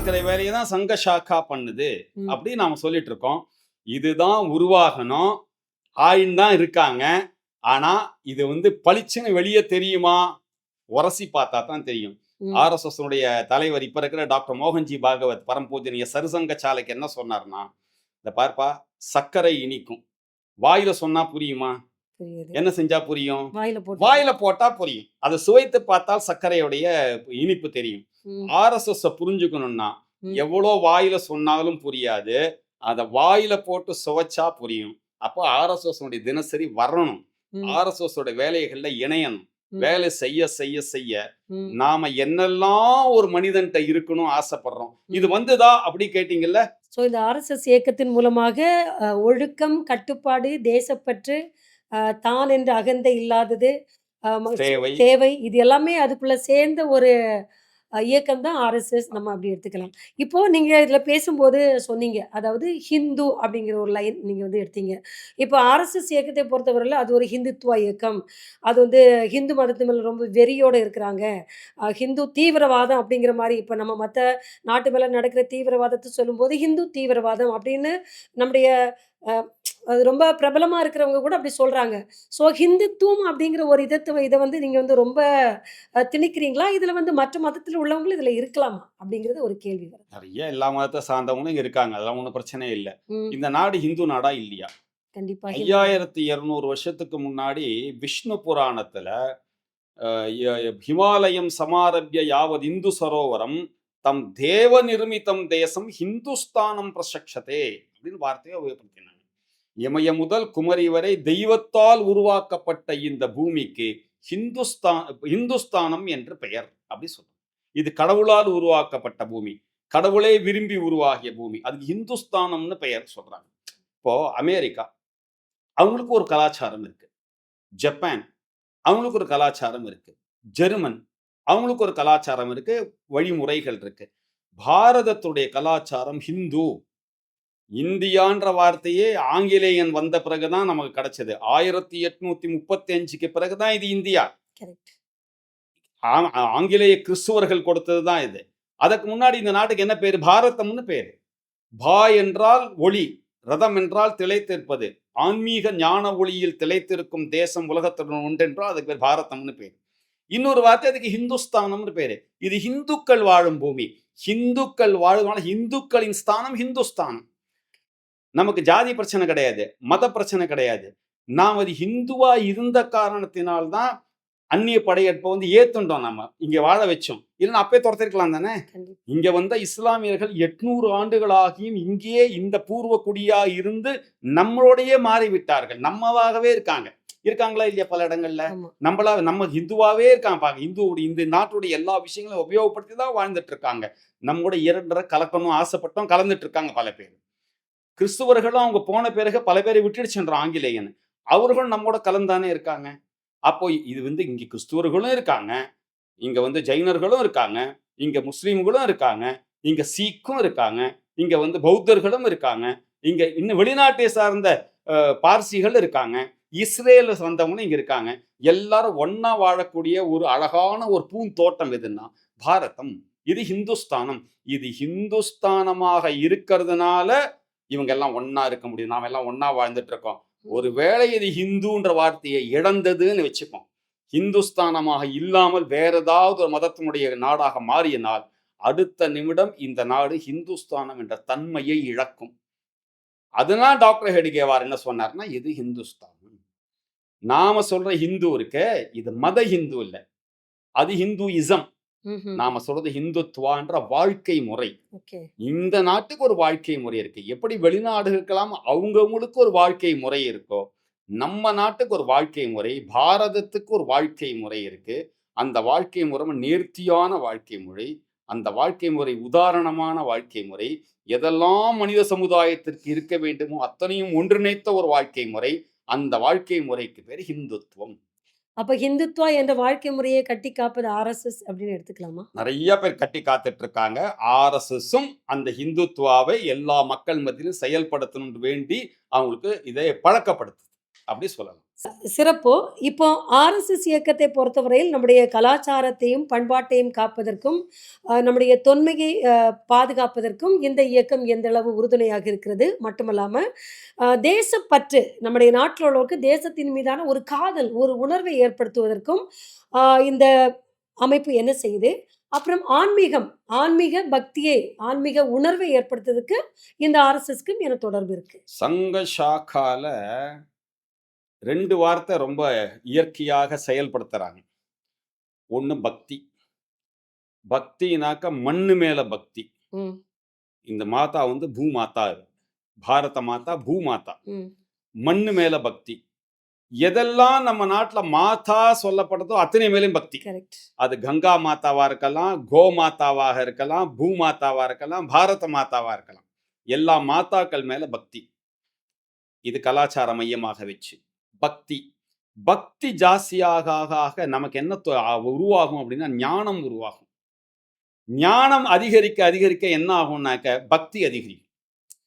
பார்க்கிற வேலையை தான் சங்க சாக்கா பண்ணுது ம். அப்படின்னு நாம சொல்லிட்டு இருக்கோம். இதுதான் உருவாகணும், ஆயின்னு தான் இருக்காங்க. ஆனா இது பளிச்சுன்னு வெளியே தெரியுமா? உரசி பார்த்தா தான் தெரியும். ம். ஆர்எஸ்எஸ் தலைவர் இப்ப இருக்கிற டாக்டர் மோகன்ஜி பாகவத் பரம்பூஜனிய சருசங்க சாலைக்கு என்ன சொன்னார்னா, இந்த பார்ப்பா, சர்க்கரை இனிக்கும், வாயில சொன்னா புரியுமா? புரியுது. என்ன செஞ்சா புரியும்? வாயில போட்டு. வாயில போட்டா புரியும். அதை சுவைத்து பார்த்தால் சர்க்கரையுடைய இனிப்பு தெரியும். ம். ஆர்எஸ்எஸ் புரிஞ்சுக்கணும்னா ம். எவ்வளோ வாயில சொன்னாலும் புரியாது, அதை வாயில போட்டு சுவைச்சா புரியும். அப்போ ஆர்எஸ்எஸ் தினசரி வரணும், ம். ஆர்எஸ்எஸ் வேலைகள்ல இணையணும். ம். வேலை செய்ய செய்ய செய்ய ம். நாம என்னெல்லாம் ஒரு மனிதன்ட்ட இருக்கணும் ஆசைப்படுறோம். இது வந்துதா அப்படி கேட்டீங்கல்ல? ஸோ இந்த ஆர்எஸ்எஸ் இயக்கத்தின் மூலமாக ஒழுக்கம், கட்டுப்பாடு, தேசப்பற்று, தான் என்ற அகந்தை இல்லாதது, தேவை. தேவை, இது எல்லாமே அதுக்குள்ள சேர்ந்த ஒரு இயக்கம் தான் ஆர்எஸ்எஸ், நம்ம அப்படி எடுத்துக்கலாம். இப்போ நீங்க இதில பேசும்போது சொன்னீங்க. அதாவது ஹிந்து அப்படிங்கிற ஒரு லைன் நீங்க எடுத்தீங்க. இப்போ ஆர்எஸ்எஸ் இயக்கத்தை பொறுத்தவரையில அது ஒரு ஹிந்துத்துவ இயக்கம். அது ஹிந்து மதத்து மேல ரொம்ப வெறியோட இருக்கிறாங்க. ஹிந்து தீவிரவாதம் அப்படிங்கிற மாரி, இப்ப நம்ம மத்த நாட்டு மேல நடக்கிற தீவிரவாதத்த சொல்லும்போது, ஹிந்து தீவிரவாதம் அப்படின்னு நம்முடைய அ அது ரொம்ப பிரபலமா இருக்கிறவங்க கூட அப்படி சொல்றாங்க. ஸோ ஹிந்துத்துவம் அப்படிங்கிற ஒரு இத நீங்க ரொம்ப திணிக்கிறீங்களா? இதுல மற்ற மதத்துல உள்ளவங்களும் இதுல இருக்கலாமா? அப்படிங்கிறது ஒரு கேள்வி வருது. நிறைய எல்லா மதத்தை சார்ந்தவங்களும் இங்க இருக்காங்க, அதெல்லாம் ஒன்றும் பிரச்சனை இல்லை. ம். இந்த நாடு ஹிந்து நாடா இல்லையா? கண்டிப்பா. 5200 வருஷத்துக்கு முன்னாடி விஷ்ணு புராணத்துல ஹிமாலயம் சமாரபிய யாவது இந்து சரோவரம் தம் தேவ நிர்மிதம் தேசம் ஹிந்துஸ்தானம் பிரசக்ஷதே அப்படின்னு வார்த்தையை உபயோகப்படுத்தினாங்க. இமய முதல் குமரி வரை தெய்வத்தால் உருவாக்கப்பட்ட இந்த பூமிக்கு ஹிந்துஸ்தானம் என்று பெயர் அப்படி சொல்றாங்க. இது கடவுளால் உருவாக்கப்பட்ட பூமி, கடவுளே விரும்பி உருவாகிய பூமி, அதுக்கு ஹிந்துஸ்தானம்னு பெயர் சொல்றாங்க. இப்போ அமெரிக்கா, அவங்களுக்கு ஒரு கலாச்சாரம் இருக்கு. ஜப்பான், அவங்களுக்கு ஒரு கலாச்சாரம் இருக்கு. ஜெர்மன், அவங்களுக்கு ஒரு கலாச்சாரம் இருக்கு, வழிமுறைகள் இருக்கு. பாரதத்துடைய கலாச்சாரம் ஹிந்து. இந்தியான்ற வார்த்தையே ஆங்கிலேயன் வந்த பிறகுதான் நமக்கு கிடைச்சது. 1835க்கு பிறகுதான் இது இந்தியா. ஆங்கிலேய கிறிஸ்துவர்கள் கொடுத்ததுதான் இது. அதற்கு முன்னாடி இந்த நாட்டுக்கு என்ன பேரு? பாரதம்னு பேரு. பா என்றால் ஒளி, ரதம் என்றால் திளைத்திருப்பது, ஆன்மீக ஞான ஒளியில் திளைத்திருக்கும் தேசம் உலகத்துடன் ஒன்றென்றால் அதுக்கு பேர் பாரதம்னு பேரு. இன்னொரு வார்த்தை அதுக்கு ஹிந்துஸ்தானம்னு பேரு. இது ஹிந்துக்கள் வாழும் பூமி. ஹிந்துக்கள் வாழும், ஹிந்துக்களின் ஸ்தானம் ஹிந்துஸ்தானம். நமக்கு ஜாதி பிரச்சனை கிடையாது, மத பிரச்சனை கிடையாது. நாம் அது ஹிந்துவா இருந்த காரணத்தினால்தான் அந்நிய படையெடுப்பை ஏத்துட்டோம், நம்ம இங்க வாழ வச்சோம். இல்லைன்னா அப்பே துரத்திருக்கலாம் தானே. இங்க வந்த இஸ்லாமியர்கள் 800 ஆண்டுகளாகியும் இங்கேயே இந்த பூர்வ குடியா இருந்து நம்மளோடையே மாறிவிட்டார்கள். நம்மவாகவே இருக்காங்களா இல்லையா? பல இடங்கள்ல நம்ம ஹிந்துவாவே இருக்காங்க. இந்த நாட்டுடைய எல்லா விஷயங்களும் உபயோகப்படுத்தி தான் வாழ்ந்துட்டு இருக்காங்க. நம்மோட இரண்டரை கலக்கணும் ஆசைப்பட்டோம், கலந்துட்டு இருக்காங்க பல பேர். கிறிஸ்துவர்களும் அவங்க போன பிறகு பல பேரை விட்டுட்டு சென்றான் ஆங்கிலேயன். அவர்களும் நம்மோட கலந்தானே இருக்காங்க. அப்போ இது இங்க கிறிஸ்துவர்களும் இருக்காங்க, இங்க ஜெயினர்களும் இருக்காங்க, இங்க முஸ்லீம்களும் இருக்காங்க, இங்க சீக்கும் இருக்காங்க, இங்க பௌத்தர்களும் இருக்காங்க, இங்க இன்னும் வெளிநாட்டை சார்ந்த பார்சிகள் இருக்காங்க, இஸ்ரேல வந்தவங்களும் இங்க இருக்காங்க. எல்லாரும் ஒன்னா வாழக்கூடிய ஒரு அழகான ஒரு பூந்தோட்டம் எதுன்னா பாரதம். இது ஹிந்துஸ்தானம். இது ஹிந்துஸ்தானமாக இருக்கிறதுனால இவங்க எல்லாம் ஒன்னா இருக்க முடியும். நாம எல்லாம் ஒன்னா வாழ்ந்துட்டு இருக்கோம். ஒருவேளை இது ஹிந்துன்ற வார்த்தையை இழந்ததுன்னு வச்சுப்போம், ஹிந்துஸ்தானமாக இல்லாமல் வேற ஏதாவது ஒரு மதத்தினுடைய நாடாக மாறியனால் அடுத்த நிமிடம் இந்த நாடு ஹிந்துஸ்தானம் என்ற தன்மையை இழக்கும். அதனால் டாக்டர் ஹெட்கேவார் என்ன சொன்னார்னா, இது ஹிந்துஸ்தானம். நாம சொல்ற ஹிந்து இருக்க, இது மத ஹிந்து இல்ல, அது ஹிந்துயிசம். நாம சொல்றது ஹிந்துத்வான்ற வாழ்க்கை முறை. இந்த நாட்டுக்கு ஒரு வாழ்க்கை முறை இருக்கு. எப்படி வெளிநாடுகளுக்கெல்லாம் அவங்களுக்கு ஒரு வாழ்க்கை முறை இருக்கோ, நம்ம நாட்டுக்கு ஒரு வாழ்க்கை முறை, பாரதத்துக்கு ஒரு வாழ்க்கை முறை இருக்கு. அந்த வாழ்க்கை முறை நேர்த்தியான வாழ்க்கை முறை, அந்த வாழ்க்கை முறை உதாரணமான வாழ்க்கை முறை, எதெல்லாம் மனித சமுதாயத்திற்கு இருக்க வேண்டுமோ அத்தனையும் ஒன்றிணைத்த ஒரு வாழ்க்கை முறை. அந்த வாழ்க்கை முறைக்கு பேர் ஹிந்துத்துவம். அப்ப ஹிந்துத்வா என்ற வாழ்க்கை முறையை கட்டி காப்பது ஆர்எஸ்எஸ் அப்படின்னு எடுத்துக்கலாமா? நிறைய பேர் கட்டி காத்துட்டு இருக்காங்க. ஆர்எஸ்எஸும் அந்த ஹிந்துத்வாவை எல்லா மக்கள் மத்தியிலும் செயல்படுத்தணும் வேண்டி அவங்களுக்கு இதை பழக்கப்படுத்துது. அப்படி சொல்லலாம். சிறப்பு. இப்போ ஆர்எஸ்எஸ் இயக்கத்தை பொறுத்தவரையில் நம்முடைய கலாச்சாரத்தையும், பண்பாட்டையும் காப்பதற்கும், நம்முடைய தொன்மையை பாதுகாப்பதற்கும் இந்த இயக்கம் எந்த அளவு உறுதுணையாக இருக்கிறது. மட்டுமல்லாம, தேசப்பற்று நம்முடைய நாட்டில உள்ளவருக்கு தேசத்தின் மீதான ஒரு காதல், ஒரு உணர்வை ஏற்படுத்துவதற்கும், அ இந்த அமைப்பு என்ன செய்யுது? அப்புறம் ஆன்மீகம், ஆன்மீக பக்தியை, ஆன்மீக உணர்வை ஏற்படுத்துறதுக்கு இந்த ஆர்எஸ்எஸ்க்கும் என்ன தொடர்பு இருக்கு? சங்க ஷாக்கால 2 வார்த்தை ரொம்ப இயற்கையாக செயல்படுத்துறாங்க. ஒண்ணு பக்தி. பக்தினாக்க மண்ணு மேல பக்தி. ம். இந்த மாதா வந்து பூமாதா. பாரத மாதா, பூமாதா. ம். மண்ணு மேல பக்தி. எதெல்லாம் நம்ம நாட்டுல மாதா சொல்லப்படுதோ அத்தனை மேலயும் பக்தி. கரெக்ட். அது கங்கா மாதாவா இருக்கலாம், கோமாதாவாக இருக்கலாம், பூமாதாவா இருக்கலாம், பாரத மாதாவா இருக்கலாம். எல்லா மாதாக்கள் மேல பக்தி. இது கலாச்சார மையமாக வச்சு பக்தி. பக்தி ஜாஸ்தியாக ஆக ஆக நமக்கு என்ன உருவாகும் அப்படின்னா ஞானம் உருவாகும். ஞானம் அதிகரிக்க அதிகரிக்க என்ன ஆகும்னாக்க பக்தி அதிகரிக்கும்.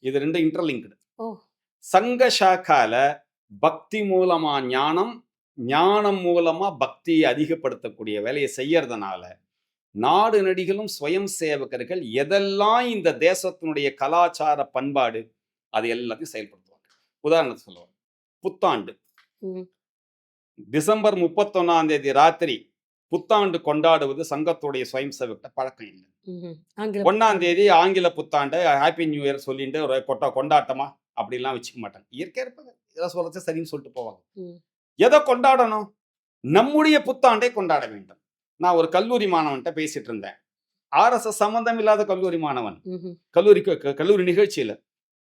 இது 2 இன்டர்லிங்க்டு. ஓ! சங்க ஷாக்கால பக்தி மூலமா ஞானம், ஞானம் மூலமா பக்தியை அதிகப்படுத்தக்கூடிய வேலையை செய்யறதுனால நாடு நடிகளும் சுயம் சேவகர்கள் எதெல்லாம் இந்த தேசத்தினுடைய கலாச்சார பண்பாடு அது எல்லாத்தையும் செயல்படுத்துவாங்க. உதாரணத்துக்கு சொல்லுவாங்க, புத்தாண்டு. ம். டிசம்பர் 31 ராத்திரி புத்தாண்டு கொண்டாடுவது சங்கத்துடைய சுயம் சேவகிட்ட பழக்கம் இல்லை. ம்ஹ்ம். ஆங்கில 1 ஆங்கில புத்தாண்டு ஹாப்பி நியூ இயர் சொல்லிட்டு ஒரு கொண்டாட்டமா அப்படிலாம் வச்சுக்க மாட்டாங்க. இயற்கை இருப்பாங்க, எதை சொல்றது சரின்னு சொல்லிட்டு போவாங்க. ம். எதை கொண்டாடணும்? நம்முடைய புத்தாண்டை கொண்டாட வேண்டும். நான் ஒரு கல்லூரி மாணவன்கிட்ட பேசிட்டு இருந்தேன். ஆர்எஸ்எஸ் சம்பந்தம் இல்லாத கல்லூரி மாணவன். ம்ஹ்ம். கல்லூரி நிகழ்ச்சியில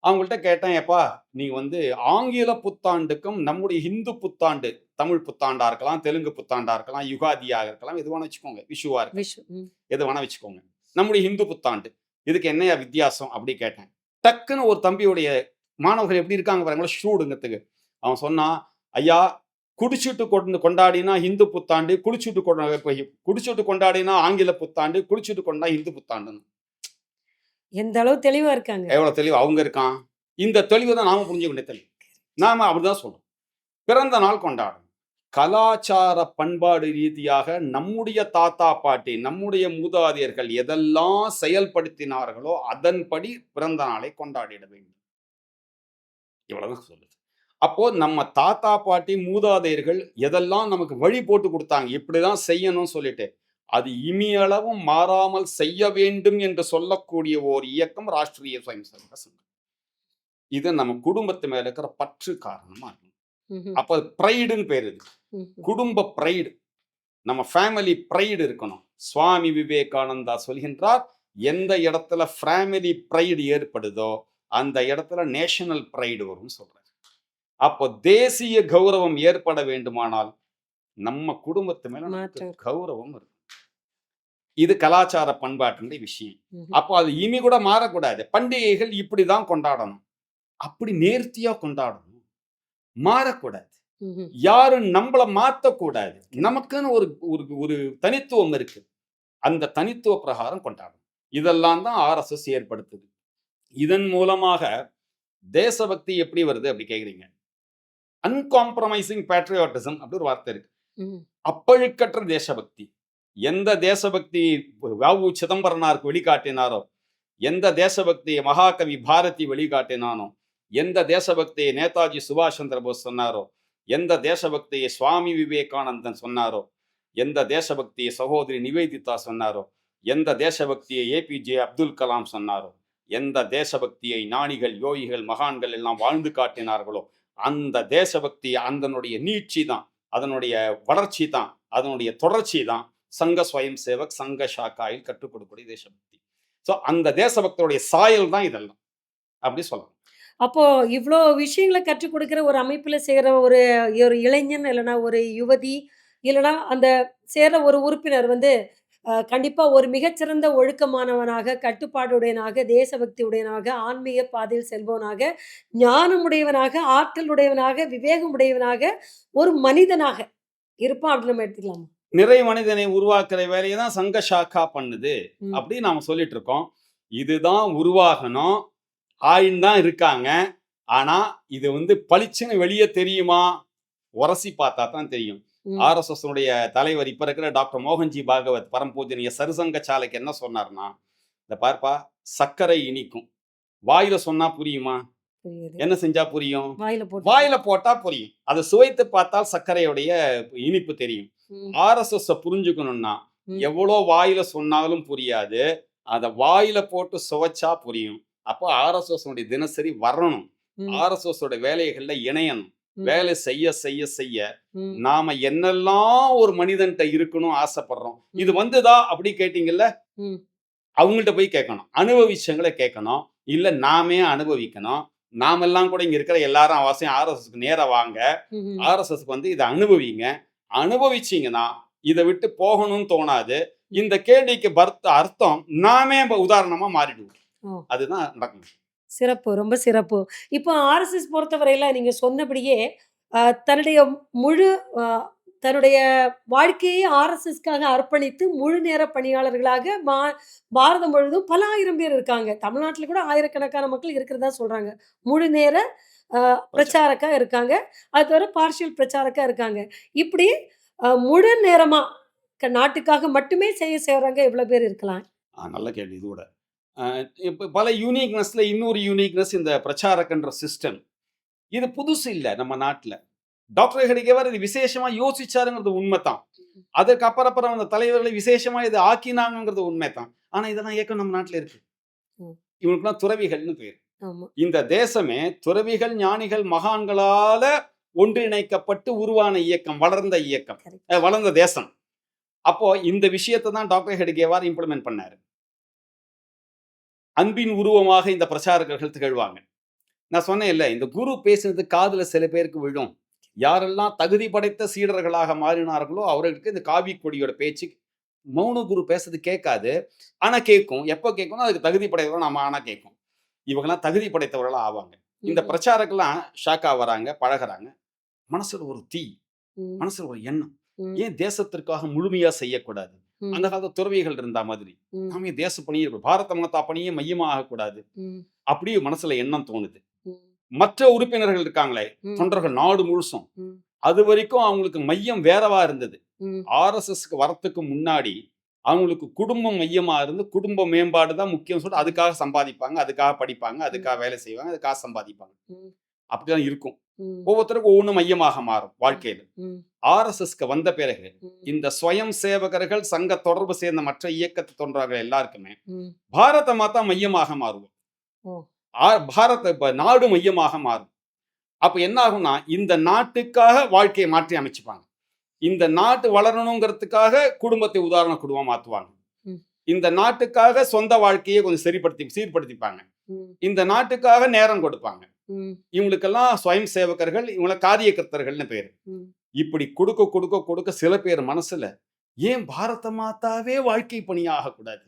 அவங்கள்ட்ட கேட்டேன், ஏப்பா நீ வந்து ஆங்கில புத்தாண்டுக்கும் நம்முடைய ஹிந்து புத்தாண்டு, தமிழ் புத்தாண்டா இருக்கலாம், தெலுங்கு புத்தாண்டா இருக்கலாம், யுகாதியாக இருக்கலாம், எது வேணா வச்சுக்கோங்க, விஷுவா இருக்கலாம், விஷு. ம். எது வேணா வச்சுக்கோங்க, நம்முடைய ஹிந்து புத்தாண்டு இதுக்கு என்னையா வித்தியாசம் அப்படி கேட்டேன். டக்குன்னு ஒரு தம்பியுடைய மாணவர்கள் எப்படி இருக்காங்க பாருங்களா, ஷூடுங்கிறதுக்கு அவன் சொன்னான், ஐயா குடிச்சுட்டு கொண்டாடினா ஹிந்து புத்தாண்டு, குடிச்சுட்டு கொண்டாடினா ஆங்கில புத்தாண்டு, குடிச்சுட்டு கொண்டா ஹிந்து புத்தாண்டுன்னு. எந்த அளவு தெளிவா இருக்காங்க. எவ்வளவு தெளிவு அவங்க இருக்கான். இந்த தெளிவு தான் நாம புரிஞ்சுக்க வேண்டிய தெளிவு. நாம அப்படிதான் சொல்றோம். பிறந்த நாள் கொண்டாடணும். கலாச்சார பண்பாடு ரீதியாக நம்முடைய தாத்தா பாட்டி, நம்முடைய மூதாதையர்கள் எதெல்லாம் செயல்படுத்தினார்களோ அதன்படி பிறந்த நாளை கொண்டாடிட வேண்டும். இவ்வளவுதான் சொல்லுது. அப்போ நம்ம தாத்தா பாட்டி மூதாதையர்கள் எதெல்லாம் நமக்கு வழி போட்டு கொடுத்தாங்க, இப்படிதான் செய்யணும்னு சொல்லிட்டு அது இமியளவும் மாறாமல் செய்ய வேண்டும் என்று சொல்லக்கூடிய ஒரு இயக்கம் ராஷ்டிரிய சுயம் சேவக சங்கம். இது நம்ம குடும்பத்து மேல இருக்கிற பற்று காரணமா இருக்கும். ம்ஹ்ம். அப்ப ப்ரைடுன்னு பேர் இது. ம்ஹ்ம். குடும்ப ப்ரைடு, நம்ம ஃபேமிலி ப்ரைடு இருக்கணும். சுவாமி விவேகானந்தா சொல்கின்றார், எந்த இடத்துல ஃபேமிலி ப்ரைடு ஏற்படுதோ அந்த இடத்துல நேஷனல் ப்ரைடு வரும்னு சொல்றாரு. அப்போ தேசிய கௌரவம் ஏற்பட வேண்டுமானால் நம்ம குடும்பத்து மேல நமக்கு மாற்றம். கௌரவம் இருக்கும். இது கலாச்சார பண்பாட்டுடைய விஷயம். ம்ஹ்ம். அப்போ அது இனி கூட மாறக்கூடாது. பண்டிகைகள் இப்படிதான் கொண்டாடணும், அப்படி நேர்த்தியா கொண்டாடணும், மாறக்கூடாது. ம்ஹ்ம். யாரும் நம்மள மாத்தக்கூடாது. நமக்குன்னு ஒரு ஒரு ஒரு தனித்துவம் இருக்கு. அந்த தனித்துவ பிரகாரம் கொண்டாடணும். இதெல்லாம் தான் ஆர்எஸ்எஸ் ஏற்படுத்துது. இதன் மூலமாக தேசபக்தி எப்படி வருது அப்படி கேக்குறீங்க. அன்காம்ப்ரமைசிங் பேட்ரியாட்டிசம் அப்படி ஒரு வார்த்தை இருக்கு. ம். அப்பழுக்கற்ற தேசபக்தி. எந்த தேசபக்தி வ.உ. சிதம்பரனாருக்கு வெளிக்காட்டினாரோ, எந்த தேசபக்தியை மகாகவி பாரதி வெளிக்காட்டினானோ, எந்த தேசபக்தியை நேதாஜி சுபாஷ் சந்திர போஸ் சொன்னாரோ, எந்த தேசபக்தியை சுவாமி விவேகானந்தன் சொன்னாரோ, எந்த தேசபக்தியை சகோதரி நிவேதிதா சொன்னாரோ, எந்த தேசபக்தியை ஏபிஜே அப்துல் கலாம் சொன்னாரோ, எந்த தேசபக்தியை ஞானிகள், யோகிகள், மகான்கள் எல்லாம் வாழ்ந்து காட்டினார்களோ, அந்த தேசபக்தி அதனுடைய நீட்சி தான், அதனுடைய வளர்ச்சி தான், அதனுடைய தொடர்ச்சி தான் சங்க ஸ்வயம் சேவக் சங்க ஷாக்காயில் கற்றுக் கொடுக்கக்கூடிய தேசபக்தி. ஸோ அந்த தேசபக்தியுடைய சாயல் தான் இதெல்லாம் அப்படி சொல்லலாம். அப்போ இவ்ளோ விஷயங்கள கற்றுக் கொடுக்கிற ஒரு அமைப்புல சேர்ற ஒரு ஒரு இளைஞன் இல்லன்னா ஒரு யுவதி, இல்லன்னா அந்த சேர்ற ஒரு உறுப்பினர் வந்து கண்டிப்பா ஒரு மிகச்சிறந்த ஒழுக்கமானவனாக, கட்டுப்பாடுடையவனாக, தேசபக்தி உடையவனாக, ஆன்மீக பாதையில் செல்பவனாக, ஞானமுடையவனாக, ஆற்றல் உடையவனாக, விவேகம் உடையவனாக, ஒரு மனிதனாக இருப்பான் அப்படின்னு நம்ம எடுத்துக்கலாமா? நிறை மனிதனை உருவாக்குற வேலையை தான் சங்க ஷாக்கா பண்ணுது ம். அப்படின்னு நாம சொல்லிட்டு இருக்கோம். இதுதான் உருவாகணும், ஆயின் தான் இருக்காங்க. ஆனா இது வந்து பளிச்சுன்னு வெளியே தெரியுமா? உரசி பார்த்தா தான் தெரியும். ம். ஆர்எஸ்எஸ் உடைய தலைவர் இப்ப இருக்கிற டாக்டர் மோகன்ஜி பாகவத் பரம்பூஜனிய சருசங்க சாலைக்கு என்ன சொன்னார்னா, இந்த பார்ப்பா, சர்க்கரை இனிக்கும். வாயில சொன்னா புரியுமா? புரியுது. என்ன செஞ்சா புரியும்? வாயில போட்டு. வாயில போட்டா புரியும். அதை சுவைத்து பார்த்தால் சர்க்கரையுடைய இனிப்பு தெரியும். ம். ஆர்எஸ்எஸ் புரிஞ்சுக்கணும்னா ம். எவ்வளோ வாயில சொன்னாலும் புரியாது. அத வாயில போட்டு சுவைச்சா புரியும். அப்போ ஆர்எஸ்எஸ் உடைய தினசரி வரணும். ம். ஆர்எஸ்எஸ் உடைய வேலைகள்ல இணையணும். ம். வேலை செய்ய செய்ய செய்ய ம். நாம என்னெல்லாம் ஒரு மனிதன்ட்ட இருக்கணும் ஆசைப்படுறோம். இது ம். வந்துதா அப்படி கேட்டீங்கல்ல, ம். அவங்கள்ட்ட போய் கேட்கணும். அனுபவிச்சவங்களை கேட்கணும். இல்ல நாமே அனுபவிக்கணும். நாமெல்லாம் கூட இங்க இருக்கிற எல்லாரும் அவசியம் ஆர்எஸ்எஸ்க்கு நேரா வாங்க. ம்ஹ்ம். ஆர்எஸ்எஸ்க்கு வந்து இத அனுபவிங்க. அனுபவிச்சீங்கன்னா, இத விட்டு போகணும்னு தோணாது. இந்த கேள்விக்கு அர்த்தம் நாமே உதாரணமா மாறிடுவோம். ஓ! அதுதான் நடக்கும். சிறப்பு. ரொம்ப சிறப்பு. இப்போ ஆர்எஸ்எஸ் பொறுத்தவரையில நீங்க சொன்னபடியே, அ தன்னுடைய முழு அ தன்னுடைய வாழ்க்கையை ஆர்எஸ்எஸ்க்காக அர்ப்பணித்து முழு நேர பணியாளர்களாக பாரதம் முழுவதும் பல ஆயிரம் பேர் இருக்காங்க. தமிழ்நாட்டில கூட ஆயிரக்கணக்கான மக்கள் இருக்கிறதா சொல்றாங்க. முழு நேர அ பிரச்சாரக்கா இருக்காங்க. அது தவிர பார்ஷியல் பிரச்சாரக்கா இருக்காங்க. இப்படி முழு நேரமா நாட்டுக்காக மட்டுமே செய்றவங்க எவ்வளோ பேர் இருக்கலாம்? நல்ல கேள்வி இது கூட. அ இப்ப பல யூனிக்னஸ்ல இன்னொரு யூனிக்னஸ் இந்த பிரச்சாரகன்ற சிஸ்டம். இது புதுசு இல்ல நம்ம நாட்டுல. டாக்டர் ஹெடகேவார் இது விசேஷமா யோசிச்சாருங்கிறது உண்மைதான். அதற்கு அப்புறம் அந்த தலைவர்களை விசேஷமா இது ஆக்கினாங்கங்கிறது உண்மைதான். ஆனா இதெல்லாம் இயக்கம் நம்ம நாட்டுல இருக்கு. ம். இவங்களுக்குலாம் துறவிகள்னு பேரு. ஆமா. இந்த தேசமே துறவிகள், ஞானிகள், மகான்களால ஒன்றிணைக்கப்பட்டு உருவான இயக்கம், வளர்ந்த இயக்கம், கரெக்ட். வளர்ந்த தேசம். அப்போ இந்த விஷயத்தை தான் டாக்டர் ஹெடகேவார் இம்ப்ளிமெண்ட் பண்ணாரு. அன்பின் உருவமாக இந்த பிரச்சாரகர்கள் திகழ்வாங்க. நான் சொன்னேன் இல்ல, இந்த குரு பேசுனது காதுல சில பேருக்கு விழும். யாரெல்லாம் தகுதி படைத்த சீடர்களாக மாறினார்களோ அவர்களுக்கு இந்த காவி கொடியோட பேச்சு மௌன குரு பேசுறது கேட்காது. ஆனா கேட்கும். எப்ப கேட்கும்னா அதுக்கு தகுதி படைத்தவர்கள் நாம ஆனா கேட்கும். இவங்கெல்லாம் தகுதி படைத்தவர்களா ஆவாங்க. இந்த ம். பிரச்சாரக்கெல்லாம் ஷாக்கா வராங்க, பழகுறாங்க. மனசுல ஒரு தீ, ம். மனசுல ஒரு எண்ணம். ம். ஏன் தேசத்திற்காக முழுமையா செய்யக்கூடாது? ம். அந்த காலத்துல துறவிகள் இருந்தா மாதிரி. ம். நாம தேச பணியை பாரத மாதா பணியே மையமா ஆகக்கூடாது. ம். அப்படி மனசுல எண்ணம் தோணுது. ம். மற்ற உறுப்பினர்கள் இருக்காங்களே, ம். தொண்டர்கள் நாடு முழுசும். ம். அது வரைக்கும் அவங்களுக்கு மையம் வேறவா இருந்தது. ம். ஆர்எஸ்எஸ்க்கு வரத்துக்கு முன்னாடி அவங்களுக்கு குடும்பம் மையமா இருந்து குடும்ப மேம்பாடு தான் முக்கியம் சொல்லிட்டு அதுக்காக சம்பாதிப்பாங்க, அதுக்காக படிப்பாங்க, அதுக்காக வேலை செய்வாங்க, அதுக்காக சம்பாதிப்பாங்க. ம். அப்படிதான் இருக்கும். ம். ஒவ்வொருத்தருக்கும் ஒவ்வொன்றும் மையமாக மாறும் வாழ்க்கையில. ம். ஆர்எஸ்எஸ்க்கு வந்த பிறகு ம். இந்த சுயம் சேவகர்கள், சங்க தொடர்பு சேர்ந்த மற்ற இயக்கத்தை தொண்டர்கள் எல்லாருக்குமே ம். பாரத மாதா மையமாக மாறுவோம். ஓ! பாரத இப்ப நாடு மையமாக மாறும். அப்ப என்ன ஆகும்னா இந்த நாட்டுக்காக வாழ்க்கையை மாற்றி அமைச்சுப்பாங்க. இந்த நாட்டு வளரணுங்கிறதுக்காக குடும்பத்தை உதாரண குடும்பமா மாத்துவாங்க. ம். இந்த நாட்டுக்காக சொந்த வாழ்க்கையை கொஞ்சம் சீர்படுத்திப்பாங்க. ம். இந்த நாட்டுக்காக நேரம் கொடுப்பாங்க. ம். இவங்களுக்கெல்லாம் சுயம் சேவகர்கள், இவங்கள காரியகர்த்தர்கள்னு பேரு. ம். இப்படி கொடுக்க கொடுக்க கொடுக்க சில பேர் மனசுல ஏன் பாரத மாதாவே வாழ்க்கை பணியாக கூடாது?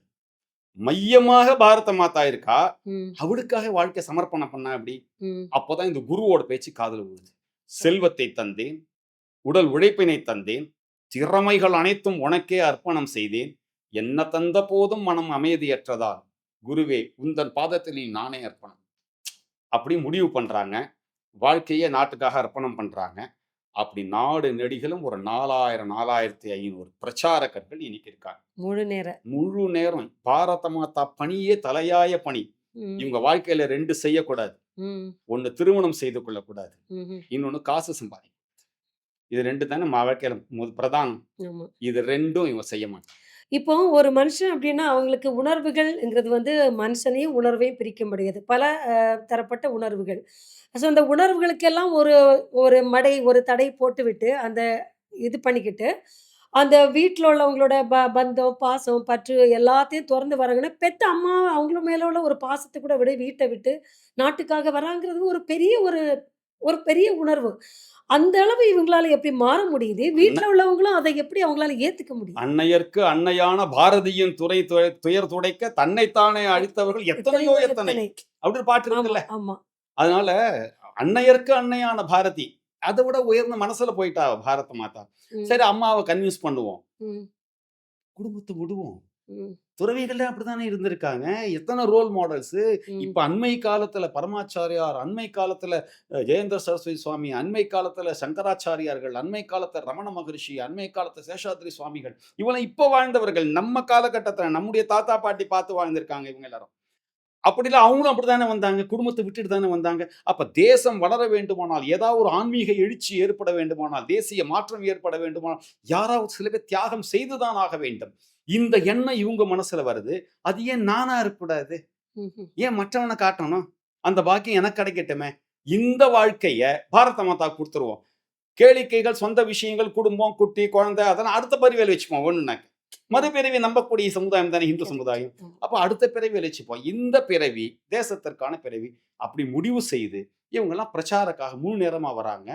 மையமாக பாரத மாதா இருக்கா, ம். அவளுக்காக வாழ்க்கை சமர்ப்பணம் பண்ணா எப்படி? ம். அப்போதான் இந்த குருவோட பேச்சு காதுல விழுது. செல்வத்தை தந்தேன், உடல் உழைப்பினை தந்தேன், திறமைகள் அனைத்தும் உனக்கே அர்ப்பணம் செய்தேன், என்ன தந்த போதும் மனம் அமைதியற்றதால் குருவே உந்தன் பாதத்தில் நானே அர்ப்பணம். அப்படி முடிவு பண்றாங்க. வாழ்க்கையை நாட்டுக்காக அர்ப்பணம் பண்றாங்க. அப்படி நாடு நெடுகிலும் ஒரு 4000 4500 பிரச்சாரகர்கள் இன்னைக்கு இருக்காங்க. முழு நேர. முழு நேரம் பாரத மாதா பணியே தலையாய பணி. ம். இவங்க வாழ்க்கையில 2 செய்யக்கூடாது. ம். ஒண்ணு திருமணம் செய்து கொள்ளக்கூடாது. ம்ஹ்ம். இன்னொன்னு காசு சம்பாதிக்கக்கூடாது. இது 2 தானே நம்ம வாழ்க்கையில பிரதானம். ஆமா. இது 2ம் இவங்க செய்ய மாட்டாங்க. இப்போ ஒரு மனுஷன் அப்படின்னா, அவங்களுக்கு உணர்வுகள்ங்கிறது வந்து மனுஷனையும் உணர்வையும் பிரிக்க முடியாது. பல தரப்பட்ட உணர்வுகள். ஸோ அந்த உணர்வுகளுக்கெல்லாம் ஒரு ஒரு ஒரு தடை போட்டுவிட்டு, அந்த இது பண்ணிக்கிட்டு, அந்த வீட்ல உள்ளவங்களோட பந்தம், பாசம், பற்று எல்லாத்தையும் தொறந்து வராங்கன்னா, பெத்த அம்மா அவங்கள மேல உள்ள ஒரு பாசத்த கூட விட வீட்ட விட்டு நாட்டுக்காக வராங்கிறது ஒரு பெரிய ஒரு பெரிய உணர்வு. அந்த அளவு இவங்களால எப்படி மாற முடியுது? வீட்ல உள்ளவங்களும் அத எப்படி அவங்களால ஏத்துக்க முடியுது? அன்னையர்க்கு அன்னையான பாரதியின் துயர் துடைக்க தன்னைத்தானே அழித்தவர்கள் எத்தனையோ எத்தனை. அப்படின்னு பாட்டு இருக்குல்ல. ஆமா. அதனால அன்னையர்க்கு அன்னையான பாரதி. அதை விட உயர்ந்த மனசுல போயிட்டா பாரத மாதா. ம். சரி அம்மாவை கன்வின்ஸ் பண்ணுவோம். ம். குடும்பத்தை விடுவோம். ம். துறவிகளே அப்படித்தானே இருந்திருக்காங்க. எத்தனை ரோல் மாடல்ஸ். இப்ப ம். அண்மை காலத்துல பரமாச்சாரியார், அண்மை காலத்துல ஜெயேந்திர சரஸ்வதி சுவாமி, அண்மை காலத்துல சங்கராச்சாரியார்கள், அண்மை காலத்துல ரமண மகரிஷி, அண்மை காலத்துல சேஷாத்ரி சுவாமிகள், இவங்க இப்ப வாழ்ந்தவர்கள். நம்ம காலகட்டத்துல நம்முடைய தாத்தா பாட்டி பார்த்து வாழ்ந்திருக்காங்க இவங்க எல்லாரும். அப்படிலாம் அவங்களும் அப்படித்தானே வந்தாங்க. குடும்பத்த விட்டுட்டு தானே வந்தாங்க. அப்ப தேசம் வளர வேண்டுமானால், ஏதாவது ஒரு ஆன்மீக எழுச்சி ஏற்பட வேண்டுமானால், தேசிய மாற்றம் ஏற்பட வேண்டுமானால், யாராவது சில பேர் தியாகம் செய்து தான் ஆக வேண்டும். இந்த எண்ணம் இவங்க மனசுல வருது. அது ஏன் நானா இருக்கக்கூடாது? ம்ஹ்ம். ஏன் மற்றவன காட்டணும்? அந்த பாக்கியம் எனக்கு கிடைக்கட்டுமே! இந்த வாழ்க்கைய பாரத மாதாவுக்கு குடுத்துருவோம். கேளிக்கைகள், சொந்த விஷயங்கள், குடும்பம், குட்டி, குழந்தை அதெல்லாம் அடுத்த பிறவியில வச்சுக்குவோம் ஒண்ணுனாக்க. மறுபிறவி நம்பக்கூடிய சமுதாயம் தானே இந்து கரெக்ட். சமுதாயம். ம். அப்ப அடுத்த பிறவியில வச்சுப்போம். இந்த பிறவி தேசத்திற்கான பிறவி. அப்படி முடிவு செய்து இவங்கலாம் பிரச்சாரக்காக முழு நேரமா வராங்க.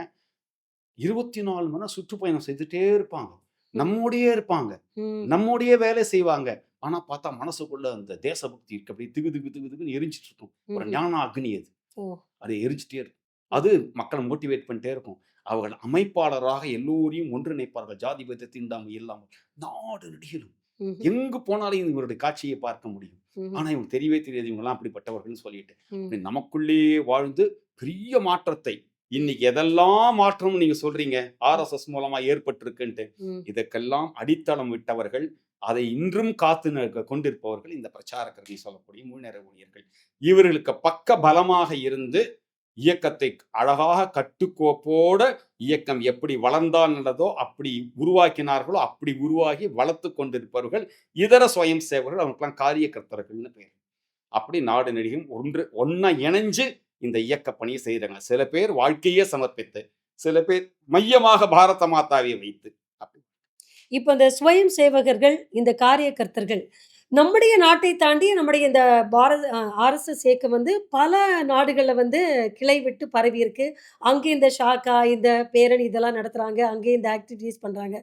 24 மணி நேரம் சுற்றுப்பயணம் செய்துட்டே இருப்பாங்க. ம். நம்மோடயே இருப்பாங்க. ம். நம்மோடயே வேலை செய்வாங்க. ஆனா பார்த்தா மனசுக்குள்ள அந்த தேசபக்தி இருக்கு. அப்படியே திகு திகு திகு திகுன்னு எரிஞ்சிட்டு இருக்கும். ஒரு ம்ஹ்ம். ஞான அக்னி அது. ஓ! அது எரிஞ்சிட்டே இருக்கும். அது மக்கள மோட்டிவேட் பண்ணிட்டே இருக்கும். அவர்கள் அமைப்பாளராக எல்லோரையும் ஒன்றிணைப்பார்கள். ஜாதி பேத தீண்டாமை இல்லாமல். நாடு நெடுகிலும் ம்ஹ்ம். எங்கு போனாலும் இவங்களுடைய காட்சியை பார்க்க முடியும். ம்ஹ்ம். ஆனா இவங்களுக்கு தெரியவே தெரியாது இவங்கலாம் அப்படிப்பட்டவர்கள்னு சொல்லிட்டு. ம். அப்படி நமக்குள்ளேயே வாழ்ந்து பெரிய மாற்றத்தை இன்னைக்கு எதெல்லாம் மாற்றம்னு நீங்க சொல்றீங்க ஆர்எஸ்எஸ் மூலமா ஏற்பட்டிருக்குன்ட்டு ம். இதற்கெல்லாம் அடித்தளம் விட்டவர்கள், அதை இன்றும் காத்து கொண்டிருப்பவர்கள் இந்த பிரச்சாரகர்கள் சொல்லக்கூடிய முழுநேர ஊழியர்கள். இவர்களுக்கு பக்க பலமாக இருந்து இயக்கத்தை அழகாக கட்டுக்கோப்போட இயக்கம் எப்படி வளர்ந்தானதோ அப்படி உருவாக்கினார்களோ அப்படி உருவாகி வளர்த்து கொண்டிருப்பவர்கள் இதர சுயம் சேவர்கள், அவங்களுக்கெல்லாம் காரியகர்த்தர்கள்னு பேர். அப்படி நாடு நெடுகிலும் ஒன்னா இணைஞ்சு இந்த இயக்க பணியை செய்யறாங்க. சில பேர் வாழ்க்கையே சமர்ப்பித்து, சில பேர் மையமாக பாரத மாதாவை வைத்து. அப்படி இப்ப இந்த ஸ்வயம் சேவகர்கள், இந்த காரியகர்த்தர்கள், நம்முடைய நாட்டை தாண்டி நம்முடைய இந்த பாரத ஆர்எஸ்எஸ் இயக்கம் வந்து பல நாடுகள்ல வந்து கிளை விட்டு பரவியிருக்கு. அங்கே இந்த ஷாக்கா, இந்த பேரணி இதெல்லாம் நடத்துறாங்க. அங்கே இந்த ஆக்டிவிட்டீஸ் பண்றாங்க.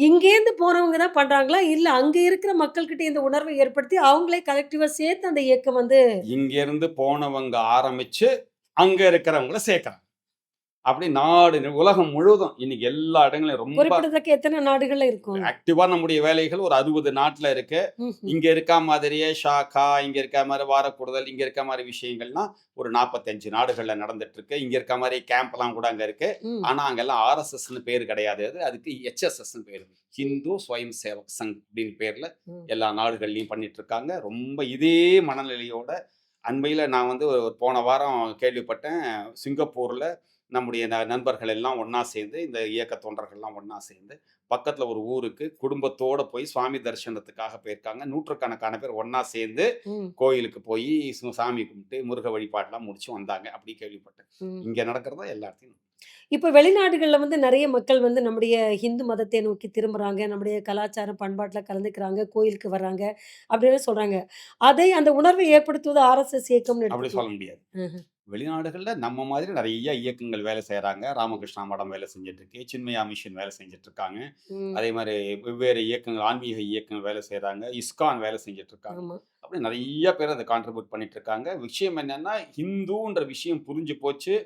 இங்கேருந்து போனவங்க தான் பண்றாங்களா? இல்ல அங்க இருக்கிற மக்கள்கிட்ட இந்த உணர்வை ஏற்படுத்தி அவங்களே கலெக்டிவா சேர்த்து அந்த இயக்கம் வந்து இங்க இருந்து போனவங்க ஆரம்பிச்சு அங்க இருக்கிறவங்கள சேர்க்கறாங்க. அப்படி உலகம் முழுவதும் இன்னைக்கு எல்லா இடங்களிலும் ரொம்ப குறிப்பிடத்தக்க எத்தனை நாடுகள்ல இருக்கும்? ஆக்டிவா நம்முடைய வேலைகள் ஒரு 60 நாட்டுல இருக்கு. ம்ஹ்ம். இங்க இருக்கா மாதிரியே ஷாக்கா, இங்க இருக்க மாதிரி வாரக்கூடுதல், இங்க இருக்க மாதிரி விஷயங்கள்லாம் ஒரு 45 நாடுகள்ல நடந்துட்டு இருக்கு. இங்க இருக்க மாதிரி கேம்ப்லாம் கூட அங்க இருக்கு. ம். ஆனா அங்கெல்லாம் ஆர்எஸ்எஸ்ன்னு பேரு கிடையாது. அதுக்கு ஹெச்எஸ்எஸ்ன்னு பேரு. ஹிந்து ஸ்வயம் சேவக் சங் அப்படின்னு பேர்ல ம். எல்லா நாடுகள்லயும் பண்ணிட்டு இருக்காங்க. ரொம்ப இதே மனநிலையோட அண்மையில நான் வந்து போன வாரம் கேள்விப்பட்டேன். சிங்கப்பூர்ல நம்முடைய நண்பர்கள் எல்லாம் ஒண்ணா சேர்ந்து, இந்த இயக்க தொண்டர்கள்லாம் ஒண்ணா சேர்ந்து, பக்கத்துல ஒரு ஊருக்கு குடும்பத்தோட போய் சுவாமி தரிசனத்துக்காக போயிருக்காங்க. நூற்றுக்கணக்கான பேர் ஒண்ணா சேர்ந்து ம். கோயிலுக்கு போய் சாமி கும்பிட்டு முருக வழிபாடுலாம் முடிச்சு வந்தாங்க. அப்படி கேள்விப்பட்டேன். ம். இங்க நடக்கிறதா எல்லா இடத்தையும். இப்ப வெளிநாடுகள்ல வந்து நெறைய மக்கள் வந்து நம்முடைய ஹிந்து மதத்தை நோக்கி திரும்புறாங்க. நம்முடைய கலாச்சாரம், பண்பாட்டுல கலந்துக்கிறாங்க. கோயிலுக்கு வர்றாங்க. அப்படின்னு சொல்றாங்க. அதை அந்த உணர்வை ஏற்படுத்துவது ஆர்எஸ்எஸ் இயக்கம்னு அப்படி எடுத்துக்கலாம். சொல்ல முடியாது. ம்ஹ்ம். வெளிநாடுகள்ல நம்ம மாதிரி நிறைய இயக்கங்கள் வேலை செய்றாங்க. ராமகிருஷ்ணா மடம் வேலை செஞ்சுட்டு இருக்கு. சின்மயா மிஷன் வேலை செஞ்சுட்டு இருக்காங்க. ம். அதே மாதிரி வெவ்வேறு இயக்கங்கள், ஆன்மீக இயக்கங்கள் வேலை செய்றாங்க. இஸ்கான் வேலை செஞ்சுட்டு இருக்காங்க. ஆமா. அப்படி நிறைய பேர் அதை கான்ட்ரிபியூட் பண்ணிட்டு இருக்காங்க. விஷயம் என்னன்னா, ஹிந்துன்ற விஷயம் புரிஞ்சு போச்சு.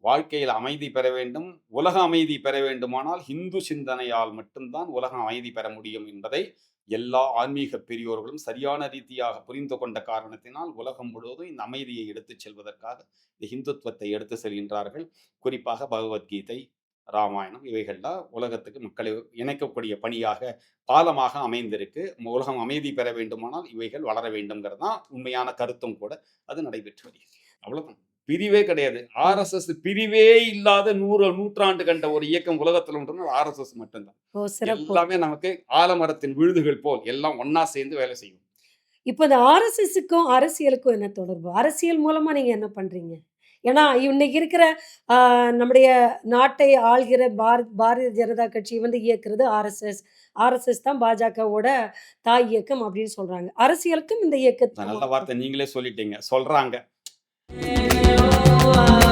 வாழ்க்கையில் அமைதி பெற வேண்டும். உலக அமைதி பெற வேண்டுமானால் ஹிந்து சிந்தனையால் மட்டும்தான் உலகம் அமைதி பெற முடியும் என்பதை எல்லா ஆன்மீக பெரியோர்களும் சரியான ரீதியாக புரிந்து கொண்ட காரணத்தினால் உலகம் முழுவதும் இந்த அமைதியை எடுத்துச் செல்வதற்காக இந்த ஹிந்துத்துவத்தை எடுத்து செல்கின்றார்கள். குறிப்பாக பகவத்கீதை, ராமாயணம் இவைகள்லாம் உலகத்துக்கு மக்களை இணைக்கக்கூடிய பணியாக பாலமாக அமைந்திருக்கு. உலகம் அமைதி பெற வேண்டுமானால் இவைகள் வளர வேண்டும்ங்கிறது தான் உண்மையான கருத்தும் கூட. அது நடைபெற்று வருகிறது. அவ்வளவுதான். பிரிவே கிடையாது. ஆர்எஸ்எஸ் பிரிவே இல்லாத நூற்றாண்டு கண்ட ஒரு இயக்கம் உலகத்துல உண்டுன்னா ஆர்எஸ்எஸ் மட்டும்தான். ஓ! சிறப்பு. எல்லாமே நமக்கு ஆலமரத்தின் விழுதுகள் போல் எல்லாம் ஒண்ணா சேர்ந்து வேலை செய்யும். இப்ப இந்த ஆர்எஸ்எஸ்ஸுக்கும் அரசியலுக்கும் என்ன தொடர்பு? அரசியல் மூலமா நீங்க என்ன பண்றீங்க? ஏன்னா, இன்னைக்கு இருக்கிற அ நம்முடைய நாட்டை ஆள்கிற பாரதிய ஜனதா கட்சி வந்து இயக்குறது ஆர்எஸ்எஸ். ஆர்எஸ்எஸ் தான் பாஜகவோட தாய் இயக்கம் அப்படின்னு சொல்றாங்க. அரசியலுக்கும் இந்த நல்ல இயக்கத்துக்கும் வார்த்தை நீங்களே சொல்லிட்டீங்க. சொல்றாங்க. Oh,